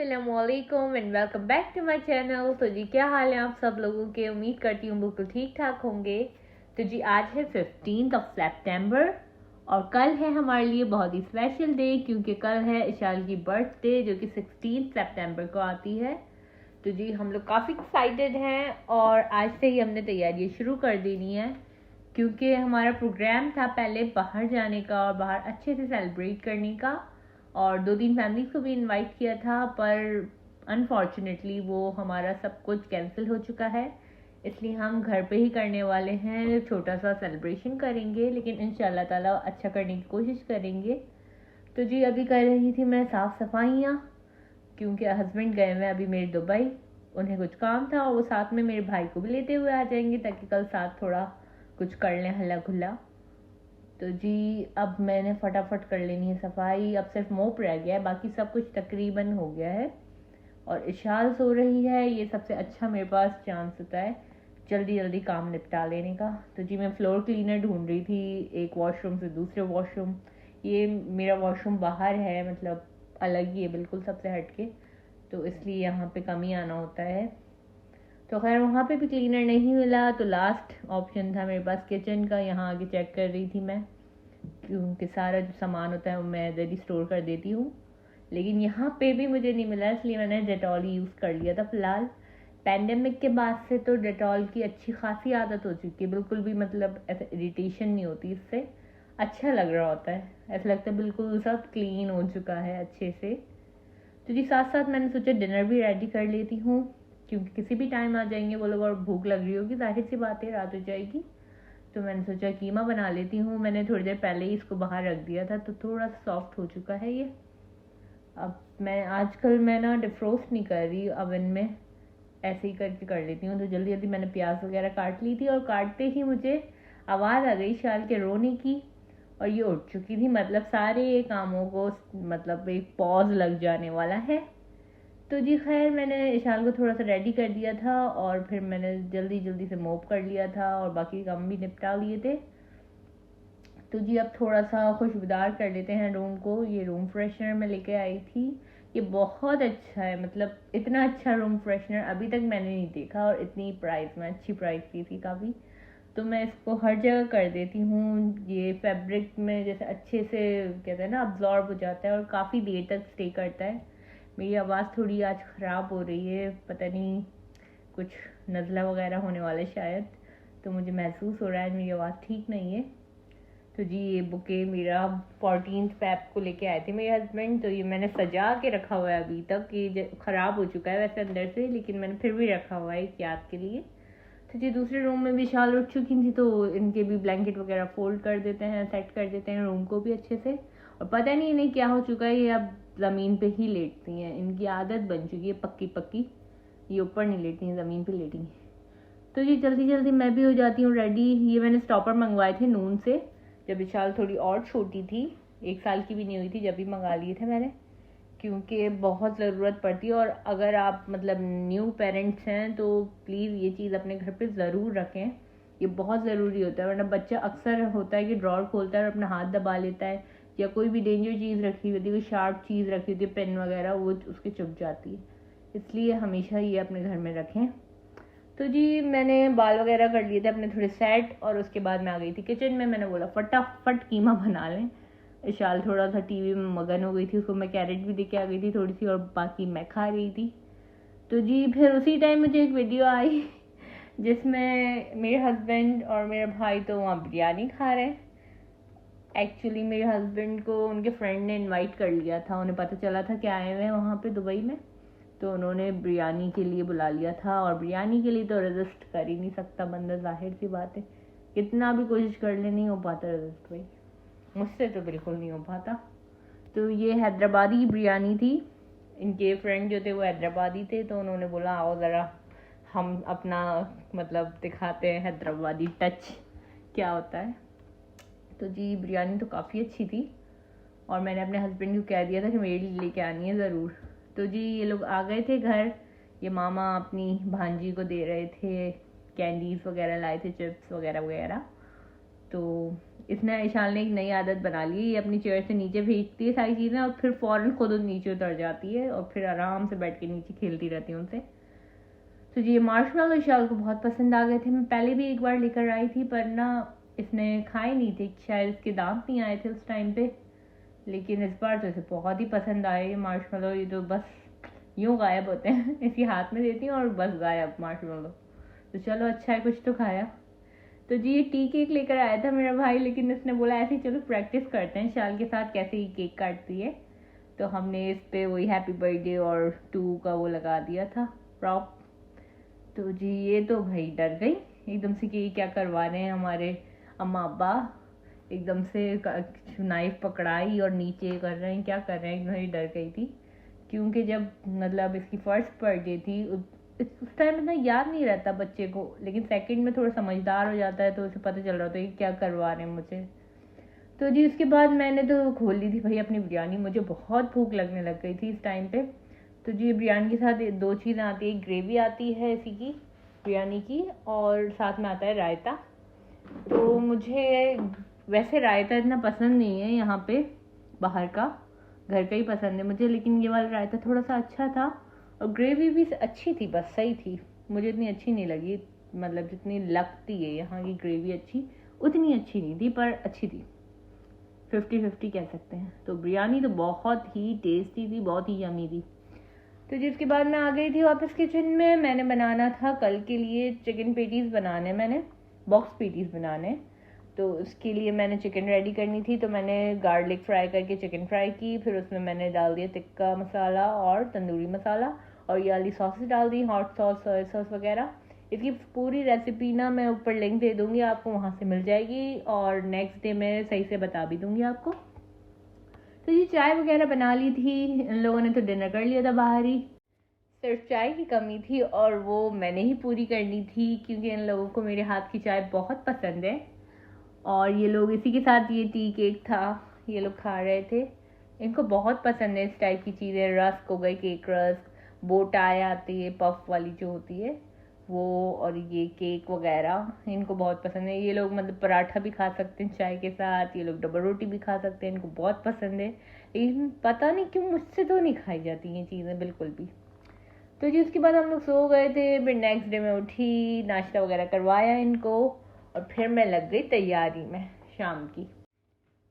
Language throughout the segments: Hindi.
अस्सलामुअलैकुम and welcome back to my channel. तो जी क्या हाल है आप सब लोगों के। उम्मीद करती हूँ बिल्कुल ठीक ठाक होंगे। तो जी आज है 15 सितंबर और कल है हमारे लिए बहुत ही स्पेशल डे क्योंकि कल है इशाल की बर्थडे जो कि 16 सितंबर को आती है। तो जी हम लोग काफ़ी एक्साइटेड हैं और आज से ही हमने तैयारियां शुरू कर देनी है क्योंकि हमारा प्रोग्राम था पहले बाहर जाने का और बाहर अच्छे से सेलिब्रेट करने का और 2-3 फैमिलीज को भी इनवाइट किया था, पर अनफॉर्चुनेटली वो हमारा सब कुछ कैंसिल हो चुका है। इसलिए हम घर पे ही करने वाले हैं, छोटा सा सेलिब्रेशन करेंगे लेकिन इंशाल्लाह ताला अच्छा करने की कोशिश करेंगे। तो जी अभी कर रही थी मैं साफ़ सफाइयाँ क्योंकि हस्बैंड गए हुए अभी मेरे दुबई, उन्हें कुछ काम था और वो साथ में मेरे भाई को भी लेते हुए आ जाएंगे ताकि कल साथ थोड़ा कुछ कर लें हल्ला खुल्ला। तो जी अब मैंने फटाफट कर लेनी है सफाई, अब सिर्फ मोप रह गया है, बाकी सब कुछ तकरीबन हो गया है। और इशाल सो रही है, ये सबसे अच्छा मेरे पास चांस होता है जल्दी जल्दी काम निपटा लेने का। तो जी मैं फ्लोर क्लीनर ढूंढ रही थी एक वॉशरूम से दूसरे वॉशरूम। ये मेरा वॉशरूम बाहर है, मतलब अलग ही है बिल्कुल सबसे हटके, तो इसलिए यहाँ पे कम ही आना होता है। तो खैर वहाँ पे भी क्लीनर नहीं मिला तो लास्ट ऑप्शन था मेरे पास किचन का। यहाँ आगे चेक कर रही थी मैं क्योंकि सारा जो सामान होता है वो मैं रेडी स्टोर कर देती हूँ, लेकिन यहाँ पे भी मुझे नहीं मिला, इसलिए मैंने डेटॉल यूज़ कर लिया था फ़िलहाल। पैंडेमिक के बाद से तो डेटॉल की अच्छी खासी आदत हो चुकी है, बिल्कुल भी मतलब ऐसे इरिटेशन नहीं होती इससे, अच्छा लग रहा होता है, ऐसा लगता है बिल्कुल सब क्लीन हो चुका है अच्छे से। तो जी साथ साथ मैंने सोचा डिनर भी रेडी कर लेती हूँ क्योंकि किसी भी टाइम आ जाएंगे वो लोग और भूख लग रही होगी, जाहिर सी बात है रात हो जाएगी। तो मैंने सोचा कीमा बना लेती हूँ। मैंने थोड़ी देर पहले ही इसको बाहर रख दिया था तो थोड़ा सा सॉफ्ट हो चुका है ये। अब मैं आजकल मैं ना डिफ्रोस्ट नहीं कर रही ओवन में, ऐसे ही करके कर लेती हूँ। तो जल्दी जल्दी मैंने प्याज वगैरह काट ली थी और काटते ही मुझे आवाज़ आ गई शाल के रोने की और ये उठ चुकी थी, मतलब सारे कामों को मतलब एक पॉज लग जाने वाला है। तो जी खैर मैंने इशाल को थोड़ा सा रेडी कर दिया था और फिर मैंने जल्दी जल्दी से मोप कर लिया था और बाकी काम भी निपटा लिए थे। तो जी अब थोड़ा सा खुशबूदार कर लेते हैं रूम को। ये रूम फ्रेशनर मैं लेके आई थी, ये बहुत अच्छा है, मतलब इतना अच्छा रूम फ्रेशनर अभी तक मैंने नहीं देखा और इतनी प्राइस में, अच्छी प्राइस की थी काफ़ी। तो मैं इसको हर जगह कर देती हूँ, ये फैब्रिक में जैसे अच्छे से कहते हैं ना अब्जॉर्ब हो जाता है और काफ़ी देर तक स्टे करता है। मेरी आवाज़ थोड़ी आज ख़राब हो रही है, पता नहीं कुछ नज़ला वगैरह होने वाला है शायद, तो मुझे महसूस हो रहा है मेरी आवाज़ ठीक नहीं है। तो जी ये बुके मेरा 14th फेब को लेके आए थे मेरे हस्बैंड, तो ये मैंने सजा के रखा हुआ है अभी तक, ये ख़राब हो चुका है वैसे अंदर से, लेकिन मैंने फिर भी रखा हुआ है एक याद के लिए। तो जी दूसरे रूम में भी शाल उठ चुकी थी तो इनके भी ब्लैंकेट वगैरह फोल्ड कर देते हैं, सेट कर देते हैं रूम को भी अच्छे से। और पता नहीं इन्हें क्या हो चुका है, ये अब ज़मीन पे ही लेटती हैं, इनकी आदत बन चुकी है पक्की पक्की, ये ऊपर नहीं लेटती हैं, ज़मीन पे लेटी हैं। तो जी जल्दी जल्दी मैं भी हो जाती हूँ रेडी। ये मैंने स्टॉपर मंगवाए थे नून से, जब विशाल थोड़ी और छोटी थी, 1 साल की भी नहीं हुई थी जब भी मंगा लिए थे मैंने, क्योंकि बहुत ज़रूरत पड़ती है। और अगर आप मतलब न्यू पेरेंट्स हैं तो प्लीज़ ये चीज़ अपने घर पे ज़रूर रखें, ये बहुत ज़रूरी होता है, वरना बच्चा अक्सर होता है कि ड्रॉर खोलता है और अपना हाथ दबा लेता है या कोई भी डेंजर चीज़ रखी होती है, कोई शार्प चीज़ रखी होती है, पेन वगैरह, वो उसके चुभ जाती है, इसलिए हमेशा ये अपने घर में रखें। तो जी मैंने बाल वगैरह कर लिए थे अपने थोड़े सेट और उसके बाद मैं आ गई थी किचन में। मैंने बोला फटाफट कीमा बना लें। इशाल थोड़ा सा टीवी में मगन हो गई थी, उसको मैं कैरेट भी दे के आ गई थी थोड़ी सी और बाकी मैं खा रही थी। तो जी फिर उसी टाइम मुझे एक वीडियो आई जिसमें मेरे हस्बैंड और मेरा भाई तो वहाँ बिरयानी खा रहे हैं। एक्चुअली मेरे हस्बैंड को उनके फ्रेंड ने इनवाइट कर लिया था, उन्हें पता चला था कि आए हुए हैं वहाँ पे दुबई में, तो उन्होंने बिरयानी के लिए बुला लिया था। और बिरयानी के लिए तो रेजिस्ट कर ही नहीं सकता बंदा, जाहिर सी बात है, कितना भी कोशिश कर ले नहीं हो पाता रेजिस्ट भाई, मुझसे तो बिल्कुल नहीं हो पाता। तो ये हैदराबादी बिरयानी थी, इनके फ्रेंड जो थे वो हैदराबादी थे, तो उन्होंने बोला आओ ज़रा हम अपना मतलब दिखाते हैं हैदराबादी टच क्या होता है। तो जी बिरयानी तो काफ़ी अच्छी थी और मैंने अपने हस्बैंड को कह दिया था कि मेरे लिए लेके आनी है ज़रूर। तो जी ये लोग आ गए थे घर, ये मामा अपनी भांजी को दे रहे थे, कैंडीज़ वगैरह लाए थे, चिप्स वगैरह वगैरह। तो इसने इशाल ने एक नई आदत बना ली है, ये अपनी चेयर से नीचे भेजती है सारी चीज़ें और फिर फ़ौरन खुद नीचे उतर जाती है और फिर आराम से बैठ के नीचे खेलती रहती है उनसे। तो जी ये मार्शमेलो इशाल को बहुत पसंद आ गए थे। मैं पहले भी एक बार लेकर आई थी पर ना इसने खाए नहीं थे, शायद इसके दांत नहीं आए थे उस टाइम पे, लेकिन इस बार तो इसे बहुत ही पसंद आए ये मार्शमेलो। ये तो बस यूँ गायब होते हैं इसी हाथ में देती हूँ और बस गायब मार्शमेलो। तो चलो अच्छा है, कुछ तो खाया। तो जी ये टी केक लेकर आया था मेरा भाई, लेकिन इसने बोला ऐसे ही चलो प्रैक्टिस करते हैं शाल के साथ कैसे ही केक काटती है। तो हमने इस पे वही हैप्पी बर्थडे और 2 का वो लगा दिया था प्रॉप। तो जी ये तो भाई डर गई एकदम से कि क्या करवा रहे हैं हमारे अम्मा अब्बा। एकदम से नाइफ पकड़ाई और नीचे कर रहे हैं, क्या कर रहे हैं, एकदम डर गई थी। क्योंकि जब मतलब इसकी फर्स्ट बर्थडे थी उस टाइम इतना याद नहीं रहता बच्चे को, लेकिन सेकंड में थोड़ा समझदार हो जाता है तो उसे पता चल रहा होता है कि क्या करवा रहे हैं मुझे। तो जी उसके बाद मैंने तो खोल ली थी भाई अपनी बिरयानी। मुझे बहुत भूख लगने लग गई थी इस टाइम पे। तो जी बिरयानी के साथ 2 चीज़ें आती है, एक ग्रेवी आती है इसी की बिरयानी की और साथ में आता है रायता। तो मुझे वैसे रायता इतना पसंद नहीं है यहाँ पे, बाहर का, घर का ही पसंद है मुझे, लेकिन ये वाला रायता थोड़ा सा अच्छा था और ग्रेवी भी अच्छी थी, बस सही थी। मुझे इतनी अच्छी नहीं लगी, मतलब जितनी लगती है यहाँ की ग्रेवी अच्छी उतनी अच्छी नहीं थी, पर अच्छी थी, 50-50 कह सकते हैं। तो बिरयानी तो बहुत ही टेस्टी थी, बहुत ही यमी थी। तो जिसके बाद मैं आ गई थी वापस किचन में। मैंने बनाना था कल के लिए चिकन पेटीज़ बनाने, मैंने बॉक्स पेटीज़ बनाने। तो उसके लिए मैंने चिकन रेडी करनी थी, तो मैंने गार्लिक फ्राई करके चिकन फ्राई की, फिर उसमें मैंने डाल दिया टिक्का मसाला और तंदूरी मसाला और ये वाली सॉसेस डाल दी, हॉट सॉस, सोया सॉस वगैरह। इसकी पूरी रेसिपी ना मैं ऊपर लिंक दे दूँगी, आपको वहाँ से मिल जाएगी और नेक्स्ट डे मैं सही से बता भी दूँगी आपको। तो ये चाय वगैरह बना ली थी, इन लोगों ने तो डिनर कर लिया था बाहर ही। सिर्फ चाय की कमी थी और वो मैंने ही पूरी करनी थी क्योंकि इन लोगों को मेरे हाथ की चाय बहुत पसंद है। और ये लोग इसी के साथ ये टी केक था, ये लोग खा रहे थे। इनको बहुत पसंद है इस टाइप की चीज़ें, रस्क हो गए, केक रस्क, बोटाई आती है पफ वाली जो होती है वो, और ये केक वगैरह इनको बहुत पसंद है। ये लोग मतलब पराठा भी खा सकते हैं चाय के साथ, ये लोग डबल रोटी भी खा सकते हैं, इनको बहुत पसंद है। लेकिन पता नहीं क्यों मुझसे तो नहीं खाई जाती ये चीज़ें बिल्कुल भी। तो जी उसके बाद हम लोग सो गए थे, फिर नेक्स्ट डे में उठी, नाश्ता वगैरह करवाया इनको और फिर मैं लग गई तैयारी में शाम की।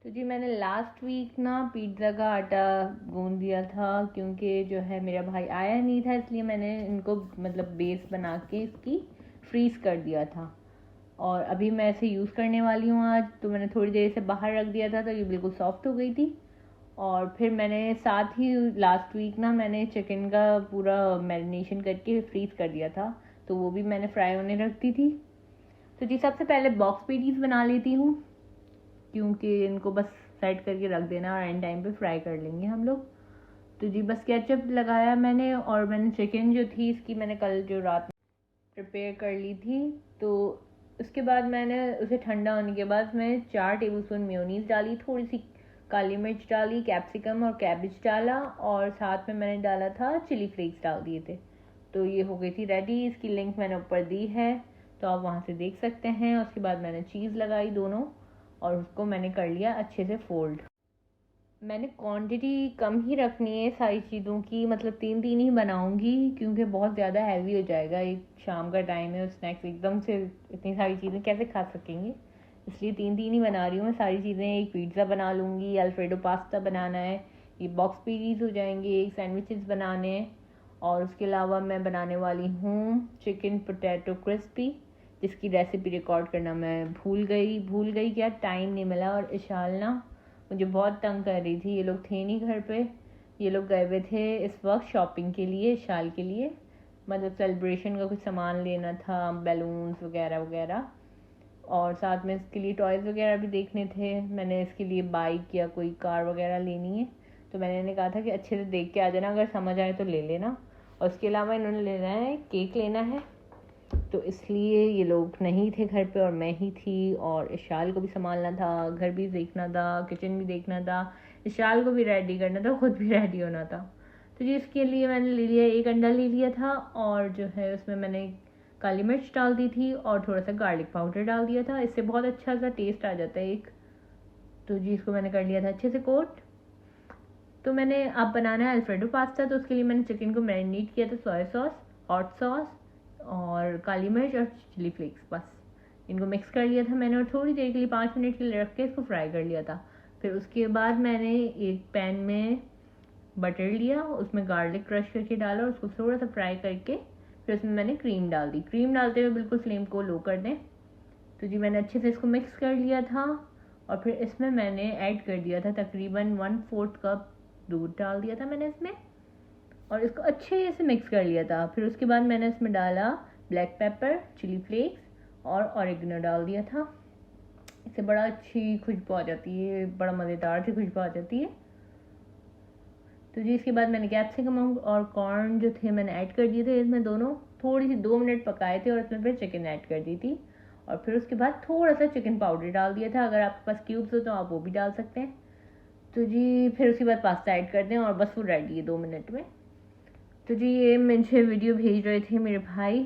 तो जी मैंने लास्ट वीक ना पिज़्ज़ा का आटा गूंद दिया था क्योंकि जो है मेरा भाई आया नहीं था, इसलिए मैंने इनको मतलब बेस बना के इसकी फ्रीज़ कर दिया था और अभी मैं इसे यूज़ करने वाली हूँ आज। तो मैंने थोड़ी देर से बाहर रख दिया था तो ये बिल्कुल सॉफ्ट हो गई थी। और फिर मैंने साथ ही लास्ट वीक ना मैंने चिकन का पूरा मैरिनेशन करके फ्रीज़ कर दिया था, तो वो भी मैंने फ्राई होने रख दी थी। तो जी सबसे पहले बॉक्स पेटीज़ बना लेती हूँ क्योंकि इनको बस सेट करके रख देना और एंड टाइम पे फ्राई कर लेंगे हम लोग। तो जी बस केचप लगाया मैंने और मैंने चिकन जो थी इसकी मैंने कल जो रात में प्रिपेयर कर ली थी, तो उसके बाद मैंने उसे ठंडा होने के बाद मैं 4 टेबलस्पून मेयोनीज़ डाली, थोड़ी सी काली मिर्च डाली, कैप्सिकम और कैबेज डाला और साथ में मैंने डाला था चिली फ्लेक्स डाल दिए थे। तो ये हो गई थी रेडी। इसकी लिंक मैंने ऊपर दी है तो आप वहाँ से देख सकते हैं। उसके बाद मैंने चीज़ लगाई दोनों और उसको मैंने कर लिया अच्छे से फोल्ड। मैंने क्वांटिटी कम ही रखनी है सारी चीज़ों की, मतलब 3-3 ही बनाऊंगी क्योंकि बहुत ज़्यादा हैवी हो जाएगा। एक शाम का टाइम है और स्नैक्स एकदम से इतनी सारी चीज़ें कैसे खा सकेंगे, इसलिए 3-3 ही बना रही हूँ मैं सारी चीज़ें। एक पिज़्ज़ा बना लूँगी, अल्फ्रेडो पास्ता बनाना है, ये बॉक्स पेटीज़ हो जाएंगे, एक सैंडविचेस बनाने हैं और उसके अलावा मैं बनाने वाली हूँ चिकन पोटैटो क्रिस्पी, जिसकी रेसिपी रिकॉर्ड करना मैं भूल गई क्या, टाइम नहीं मिला। और इशाल ना मुझे बहुत तंग कर रही थी, ये लोग थे नहीं घर पे, ये लोग गए हुए थे इस वक्त शॉपिंग के लिए इशाल के लिए, मतलब सेलिब्रेशन का कुछ सामान लेना था, बैलून्स वगैरह वगैरह, और साथ में इसके लिए टॉयज़ वगैरह भी देखने थे। मैंने इसके लिए बाइक या कोई कार वगैरह लेनी है, तो मैंने इन्हें कहा था कि अच्छे से देख के आ जाना, अगर समझ आए तो ले लेना। और उसके अलावा इन्होंने लेना है केक लेना है, तो इसलिए ये लोग नहीं थे घर पे और मैं ही थी और इशाल को भी संभालना था, घर भी देखना था, किचन भी देखना था, इशाल को भी रेडी करना था, खुद भी रेडी होना था। तो जी इसके लिए मैंने ले लिया, एक अंडा ले लिया था और जो है उसमें मैंने काली मिर्च डाल दी थी और थोड़ा सा गार्लिक पाउडर डाल दिया था। इससे बहुत अच्छा सा टेस्ट आ जाता है एक तो जी इसको मैंने कर लिया था अच्छे से कोट। तो मैंने अब बनाना है अल्फ्रेडो पास्ता, तो उसके लिए मैंने चिकन को मैरिनेट किया था सोया सॉस, हॉट सॉस और काली मिर्च और चिली फ्लेक्स, बस इनको मिक्स कर लिया था मैंने और थोड़ी देर के लिए 5 मिनट के लिए रख के इसको फ्राई कर लिया था। फिर उसके बाद मैंने एक पैन में बटर लिया, उसमें गार्लिक क्रश करके डाला और उसको थोड़ा सा फ्राई करके फिर उसमें मैंने क्रीम डाल दी। क्रीम डालते हुए बिल्कुल फ्लेम को लो कर दें। तो जी मैंने अच्छे से इसको मिक्स कर लिया था और फिर इसमें मैंने ऐड कर दिया था तकरीबन 1/4 कप दूध डाल दिया था मैंने इसमें और इसको अच्छे से मिक्स कर लिया था। फिर उसके बाद मैंने इसमें डाला ब्लैक पेपर, चिली फ्लेक्स और ऑरिगेनो डाल दिया था। इससे बड़ा अच्छी खुशबू आ जाती है, बड़ा मज़ेदार सी खुशबू आ जाती है। तो जी इसके बाद मैंने कैप्सिकम और कॉर्न जो थे मैंने ऐड कर दिए थे इसमें, दोनों थोड़ी सी 2 मिनट पकाए थे और इसमें फिर चिकन ऐड कर दी थी और फिर उसके बाद थोड़ा सा चिकन पाउडर डाल दिया था। अगर आपके पास क्यूब्स हो तो आप वो भी डाल सकते हैं। तो जी फिर उसके बाद पास्ता ऐड कर दें और बस वो रेडी है 2 मिनट में। तो जी ये मुझे वीडियो भेज रहे थे मेरे भाई,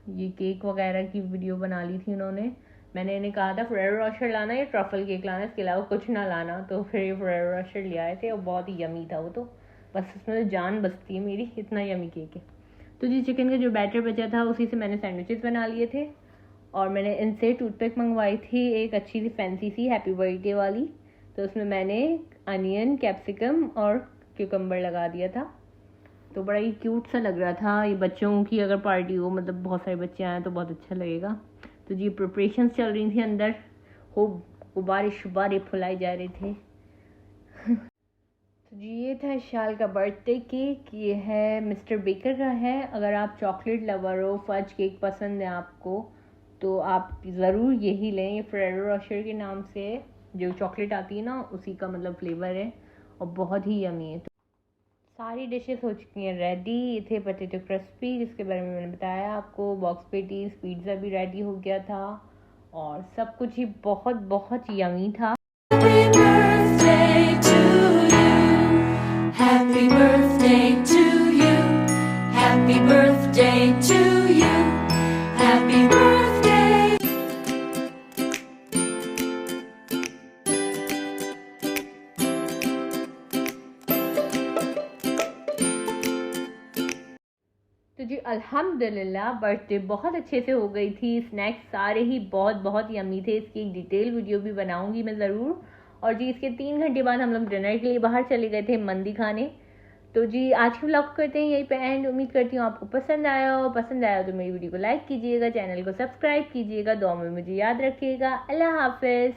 ये केक वगैरह की वीडियो बना ली थी उन्होंने। मैंने इन्हें कहा था फेरेरो रोशर लाना या ट्रफल केक लाना, इसके अलावा कुछ ना लाना, तो फिर ये फेरेरो रोशर ले आए थे और बहुत ही यमी था वो, तो बस उसमें तो जान बसती है मेरी, इतना यमी केक है। तो जी चिकन का जो बैटर बचा था उसी से मैंने सैंडविचेस बना लिए थे और मैंने इनसे टूथपिक मंगवाई थी एक अच्छी सी फैंसी सी हैप्पी बर्थडे वाली। तो उसमें मैंने अनियन, कैप्सिकम और क्यूकम्बर लगा दिया था। तो बड़ा ही क्यूट सा लग रहा था। ये बच्चों की अगर पार्टी हो, मतलब बहुत सारे बच्चे आए तो बहुत अच्छा लगेगा। तो जी प्रिपरेशंस चल रही थी अंदर, हो गुब्बारे शुब्बारे फुलाए जा रहे थे। तो जी ये था शाल का बर्थडे केक, ये है मिस्टर बेकर का है। अगर आप चॉकलेट लवर हो, फज केक पसंद है आपको, तो आप ज़रूर यही लें। ये फेरेरो रोशर के नाम से जो चॉकलेट आती है ना, उसी का मतलब फ्लेवर है और बहुत ही यमी है। तो सारी डिशेस हो चुकी हैं रेडी। ये थे पोटैटो क्रिस्पी जिसके बारे में मैंने बताया आपको, बॉक्स पेटीज, पिज़्ज़ा भी रेडी हो गया था और सब कुछ ही बहुत बहुत यमी था। Happy birthday to you, happy birthday to you, happy birthday. तो जी अल्हम्दुलिल्लाह बर्थडे बहुत अच्छे से हो गई थी। स्नैक्स सारे ही बहुत बहुत यमी थे। इसकी एक डिटेल वीडियो भी बनाऊंगी मैं ज़रूर। और जी इसके 3 घंटे बाद हम लोग डिनर के लिए बाहर चले गए थे मंदी खाने। तो जी आज के व्लॉग करते हैं यहीं पे एंड। उम्मीद करती हूँ आपको पसंद आया हो। पसंद आया हो तो मेरी वीडियो को लाइक कीजिएगा, चैनल को सब्सक्राइब कीजिएगा, दुआ में मुझे याद रखिएगा। अल्लाह हाफिज़।